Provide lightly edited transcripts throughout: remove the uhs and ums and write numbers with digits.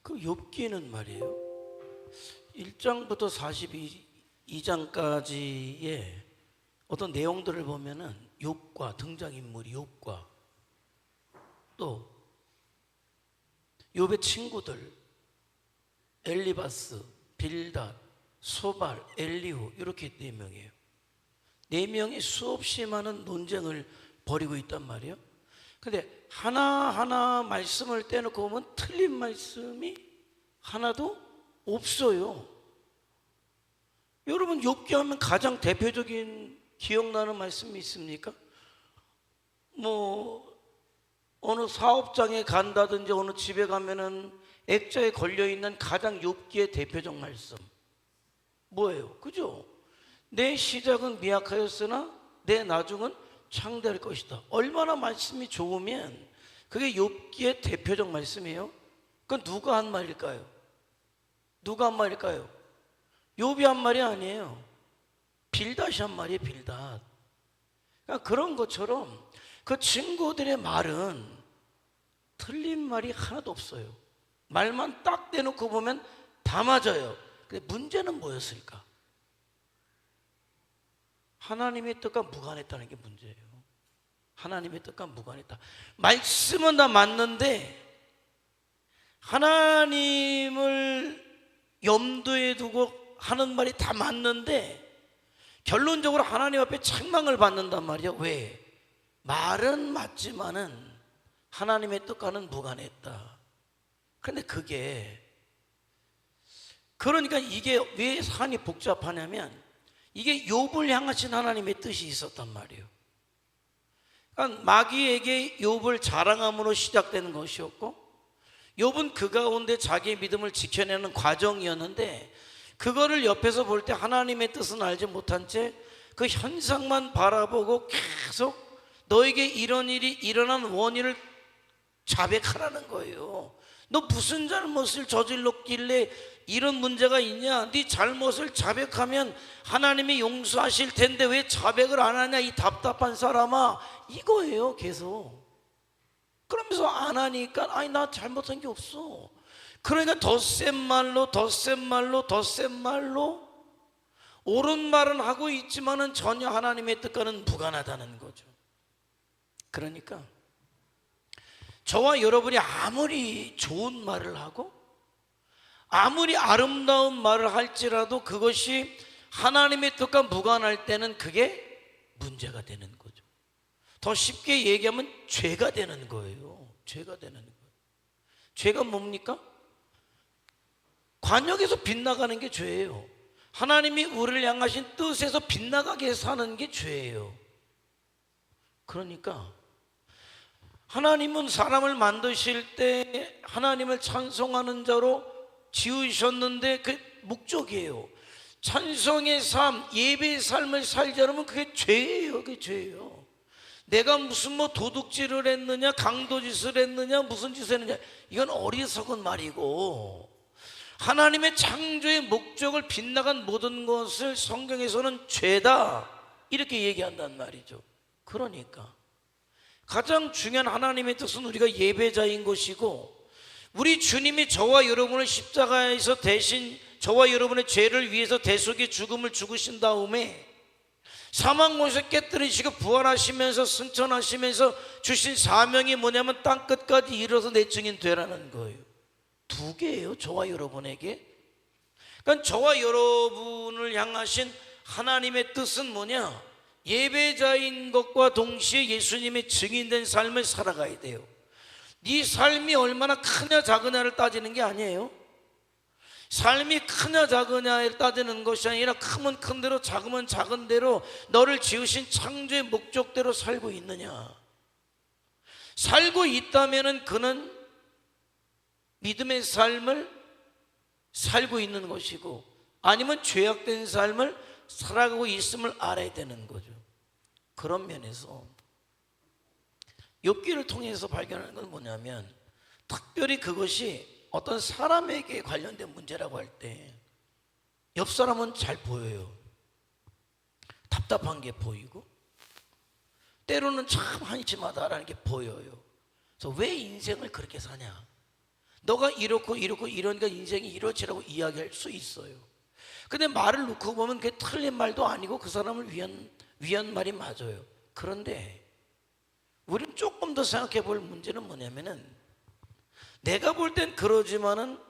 그 욥기는 말이에요. 1장부터 42장까지의 어떤 내용들을 보면은 욥과 등장인물이 욥과 또 욥의 친구들 엘리바스, 빌닷, 소발, 엘리후 이렇게 4명이에요. 4명이 수없이 많은 논쟁을 벌이고 있단 말이에요. 근데 하나하나 말씀을 떼놓고 보면 틀린 말씀이 하나도 없어요. 여러분 욥기 하면 가장 대표적인 기억나는 말씀이 있습니까? 어느 사업장에 간다든지 어느 집에 가면은 액자에 걸려있는 가장 욥기의 대표적 말씀 뭐예요? 그죠? 내 시작은 미약하였으나 내 나중은 창대할 것이다. 얼마나 말씀이 좋으면 그게 욥기의 대표적 말씀이에요. 그건 누가 한 말일까요? 누가 한 말일까요? 욥이 한 말이 아니에요. 빌닷이 한 말이에요. 빌닷. 그러니까 그런 것처럼 그 친구들의 말은 틀린 말이 하나도 없어요. 말만 딱 대놓고 보면 다 맞아요. 근데 문제는 뭐였을까? 하나님의 뜻과 무관했다는 게 문제예요. 하나님의 뜻과 무관했다. 말씀은 다 맞는데 하나님을 염두에 두고 하는 말이 다 맞는데 결론적으로 하나님 앞에 책망을 받는단 말이야. 왜? 말은 맞지만은 하나님의 뜻과는 무관했다. 그런데 그러니까 이게 왜 사안이 복잡하냐면 이게 욥을 향하신 하나님의 뜻이 있었단 말이에요. 그러니까 마귀에게 욥을 자랑함으로 시작되는 것이었고 욥은 그 가운데 자기의 믿음을 지켜내는 과정이었는데 그거를 옆에서 볼 때 하나님의 뜻은 알지 못한 채 그 현상만 바라보고 계속 너에게 이런 일이 일어난 원인을 자백하라는 거예요. 너 무슨 잘못을 저질렀길래 이런 문제가 있냐? 네 잘못을 자백하면 하나님이 용서하실 텐데 왜 자백을 안 하냐? 이 답답한 사람아, 이거예요. 계속 그러면서 안 하니까 아니 나 잘못한 게 없어. 그러니까 더 센 말로 더 센 말로 더 센 말로 옳은 말은 하고 있지만은 전혀 하나님의 뜻과는 무관하다는 거죠. 그러니까 저와 여러분이 아무리 좋은 말을 하고 아무리 아름다운 말을 할지라도 그것이 하나님의 뜻과 무관할 때는 그게 문제가 되는 거죠. 더 쉽게 얘기하면 죄가 되는 거예요. 죄가 되는 거예요. 죄가 뭡니까? 관역에서 빗나가는 게 죄예요. 하나님이 우리를 향하신 뜻에서 빗나가게 사는 게 죄예요. 그러니까 하나님은 사람을 만드실 때 하나님을 찬송하는 자로 지으셨는데 그 목적이에요. 찬송의 삶, 예배의 삶을 살지 않으면 그게 죄예요. 그게 죄예요. 내가 무슨 도둑질을 했느냐, 강도짓을 했느냐, 무슨 짓을 했느냐, 이건 어리석은 말이고 하나님의 창조의 목적을 빗나간 모든 것을 성경에서는 죄다 이렇게 얘기한단 말이죠. 그러니까 가장 중요한 하나님의 뜻은 우리가 예배자인 것이고 우리 주님이 저와 여러분을 십자가에서 대신 저와 여러분의 죄를 위해서 대속의 죽음을 죽으신 다음에 사망 못을 깨뜨리시고 부활하시면서 승천하시면서 주신 사명이 뭐냐면 땅끝까지 이르러서 내 증인 되라는 거예요. 두 개예요. 저와 여러분에게. 그러니까 저와 여러분을 향하신 하나님의 뜻은 뭐냐? 예배자인 것과 동시에 예수님의 증인된 삶을 살아가야 돼요. 네 삶이 얼마나 크냐 작으냐를 따지는 게 아니에요. 삶이 크냐 작으냐를 따지는 것이 아니라 크면 큰 대로 작으면 작은 대로 너를 지으신 창조의 목적대로 살고 있느냐. 살고 있다면 그는 믿음의 삶을 살고 있는 것이고 아니면 죄악된 삶을 살아가고 있음을 알아야 되는 거죠. 그런 면에서 욥기를 통해서 발견하는 건 뭐냐면 특별히 그것이 어떤 사람에게 관련된 문제라고 할 때 옆 사람은 잘 보여요. 답답한 게 보이고 때로는 참 한심하다라는 게 보여요. 그래서 왜 인생을 그렇게 사냐? 너가 이렇고 이렇고 이러니까 인생이 이렇지라고 이야기할 수 있어요. 근데 말을 놓고 보면 그게 틀린 말도 아니고 그 사람을 위한 말이 맞아요. 그런데 우리는 조금 더 생각해 볼 문제는 뭐냐면은, 내가 볼 땐 그러지만은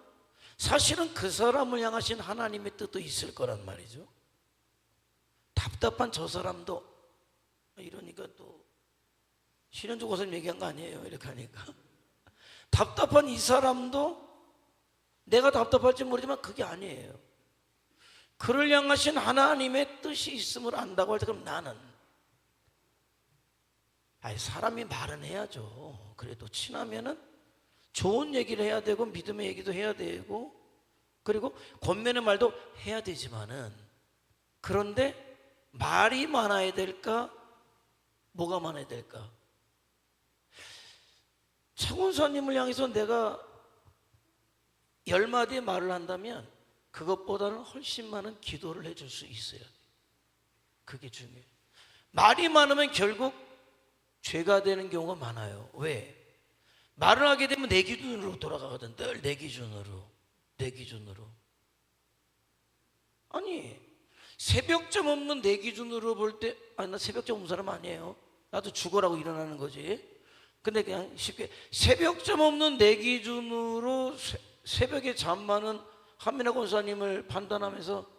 사실은 그 사람을 향하신 하나님의 뜻도 있을 거란 말이죠. 답답한 저 사람도, 이러니까 또 신현주 고사님 얘기한 거 아니에요, 이렇게 하니까. 답답한 이 사람도 내가 답답할지 모르지만 그게 아니에요. 그를 향하신 하나님의 뜻이 있음을 안다고 할 때, 그럼 나는, 사람이 말은 해야죠. 그래도 친하면은 좋은 얘기를 해야 되고 믿음의 얘기도 해야 되고 그리고 권면의 말도 해야 되지만은, 그런데 말이 많아야 될까? 뭐가 많아야 될까? 차군사님을 향해서 내가 10마디의 말을 한다면 그것보다는 훨씬 많은 기도를 해줄 수 있어야 돼요. 그게 중요해요. 말이 많으면 결국 죄가 되는 경우가 많아요. 왜? 말을 하게 되면 내 기준으로 돌아가거든. 늘 내 기준으로. 아니, 새벽점 없는 내 기준으로 볼 때, 나 새벽점 없는 사람 아니에요. 나도 죽어라고 일어나는 거지. 근데 그냥 쉽게, 새벽점 없는 내 기준으로 새벽에 잠 많은 한민아 권사님을 판단하면서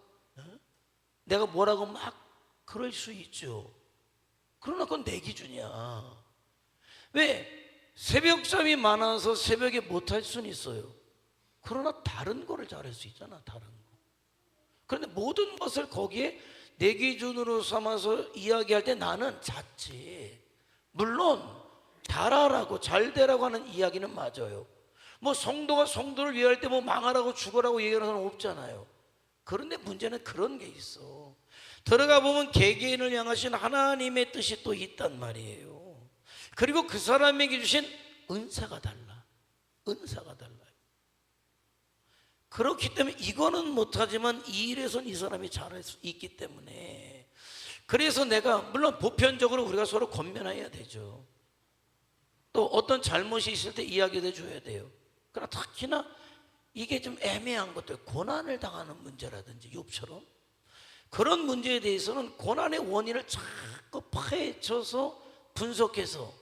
내가 뭐라고 막 그럴 수 있죠. 그러나 그건 내 기준이야. 왜? 새벽잠이 많아서 새벽에 못할 수는 있어요. 그러나 다른 거를 잘할 수 있잖아, 다른 거. 그런데 모든 것을 거기에 내 기준으로 삼아서 이야기할 때 나는 잤지. 물론 잘하라고 잘 되라고 하는 이야기는 맞아요. 뭐 성도가 성도를 위할 때 뭐 망하라고 죽어라고 얘기하는 사람 없잖아요. 그런데 문제는 그런 게 있어. 들어가 보면 개개인을 향하신 하나님의 뜻이 또 있단 말이에요. 그리고 그 사람에게 주신 은사가 달라. 은사가 달라요. 그렇기 때문에 이거는 못하지만 이 일에선 이 사람이 잘할 수 있기 때문에, 그래서 내가, 물론 보편적으로 우리가 서로 권면해야 되죠. 또 어떤 잘못이 있을 때 이야기해 줘야 돼요. 그러나 특히나 이게 좀 애매한 것들, 고난을 당하는 문제라든지 욥처럼 그런 문제에 대해서는 고난의 원인을 자꾸 파헤쳐서 분석해서,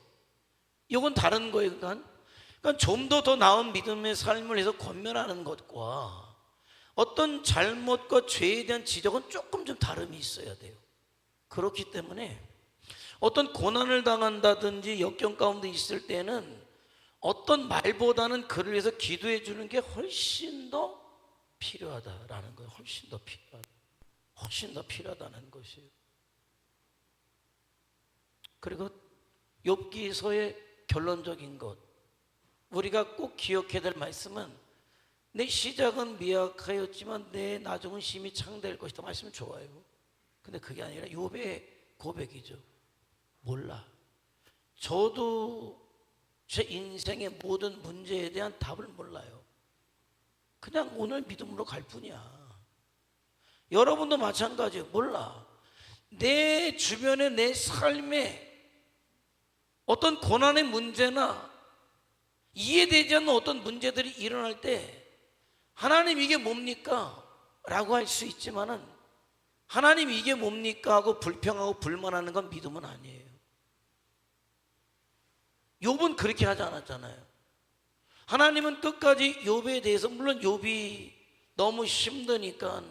이건 다른 거예요. 그러니까 좀 더 나은 믿음의 삶을 해서 권면하는 것과 어떤 잘못과 죄에 대한 지적은 조금 좀 다름이 있어야 돼요. 그렇기 때문에 어떤 고난을 당한다든지 역경 가운데 있을 때는 어떤 말보다는 그를 위해서 기도해 주는 게 훨씬 더 필요하다라는 거예요. 훨씬 더 필요하다는 것이에요. 그리고 욥기서의 결론적인 것, 우리가 꼭 기억해야 될 말씀은, 내 시작은 미약하였지만 내 나중은 심히 창대할 것이다. 말씀은 좋아요. 근데 그게 아니라 욥의 고백이죠. 몰라. 저도 제 인생의 모든 문제에 대한 답을 몰라요. 그냥 오늘 믿음으로 갈 뿐이야. 여러분도 마찬가지예요. 몰라. 내 주변에, 내 삶에 어떤 고난의 문제나 이해되지 않는 어떤 문제들이 일어날 때 하나님 이게 뭡니까? 라고 할 수 있지만은, 하나님 이게 뭡니까? 하고 불평하고 불만하는 건 믿음은 아니에요. 욥은 그렇게 하지 않았잖아요. 하나님은 끝까지 욥에 대해서, 물론 욥이 너무 힘드니까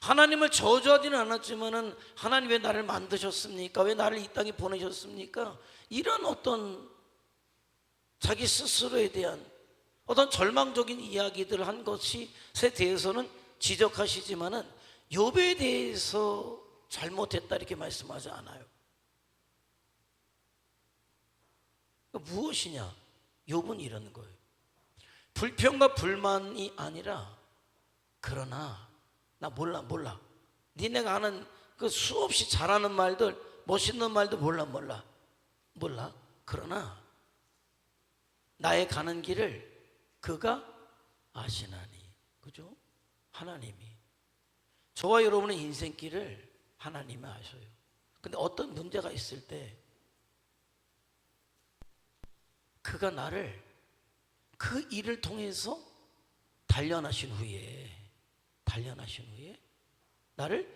하나님을 저주하지는 않았지만은, 하나님 왜 나를 만드셨습니까? 왜 나를 이 땅에 보내셨습니까? 이런 어떤 자기 스스로에 대한 어떤 절망적인 이야기들을 한 것에 대해서는 지적하시지만은 욥에 대해서 잘못했다 이렇게 말씀하지 않아요. 그러니까 무엇이냐? 욥은 이런 거예요. 불평과 불만이 아니라, 그러나 나 몰라. 니네가 하는 그 수없이 잘하는 말들, 멋있는 말도 몰라. 그러나 나의 가는 길을 그가 아시나니. 그죠? 하나님이. 저와 여러분의 인생길을 하나님이 아셔요. 근데 어떤 문제가 있을 때 그가 나를 그 일을 통해서 단련하신 후에 나를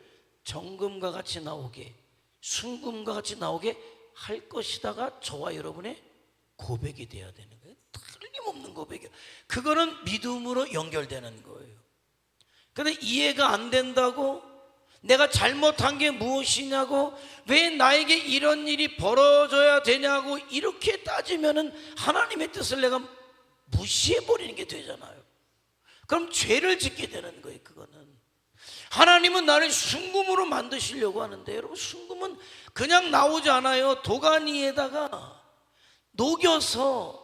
정금과 같이 나오게, 순금과 같이 나오게 할 것이다가 저와 여러분의 고백이 돼야 되는 거예요. 틀림없는 고백이에요. 그거는 믿음으로 연결되는 거예요. 그런데 이해가 안 된다고, 내가 잘못한 게 무엇이냐고, 왜 나에게 이런 일이 벌어져야 되냐고 이렇게 따지면은 하나님의 뜻을 내가 무시해버리는 게 되잖아요. 그럼 죄를 짓게 되는 거예요. 그거는 하나님은 나를 순금으로 만드시려고 하는데, 여러분 순금은 그냥 나오지 않아요. 도가니에다가 녹여서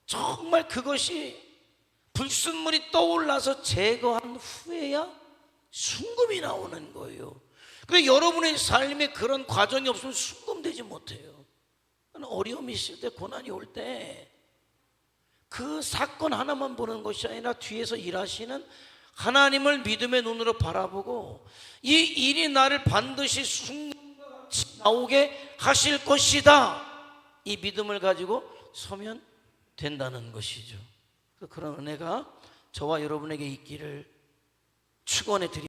정말 그것이 불순물이 떠올라서 제거한 후에야 순금이 나오는 거예요. 그러니까 여러분의 삶에 그런 과정이 없으면 순금되지 못해요. 어려움이 있을 때, 고난이 올 때 그 사건 하나만 보는 것이 아니라 뒤에서 일하시는 하나님을 믿음의 눈으로 바라보고, 이 일이 나를 반드시 순금같이 나오게 하실 것이다, 이 믿음을 가지고 서면 된다는 것이죠. 그런 은혜가 저와 여러분에게 있기를 축원해 드립니다.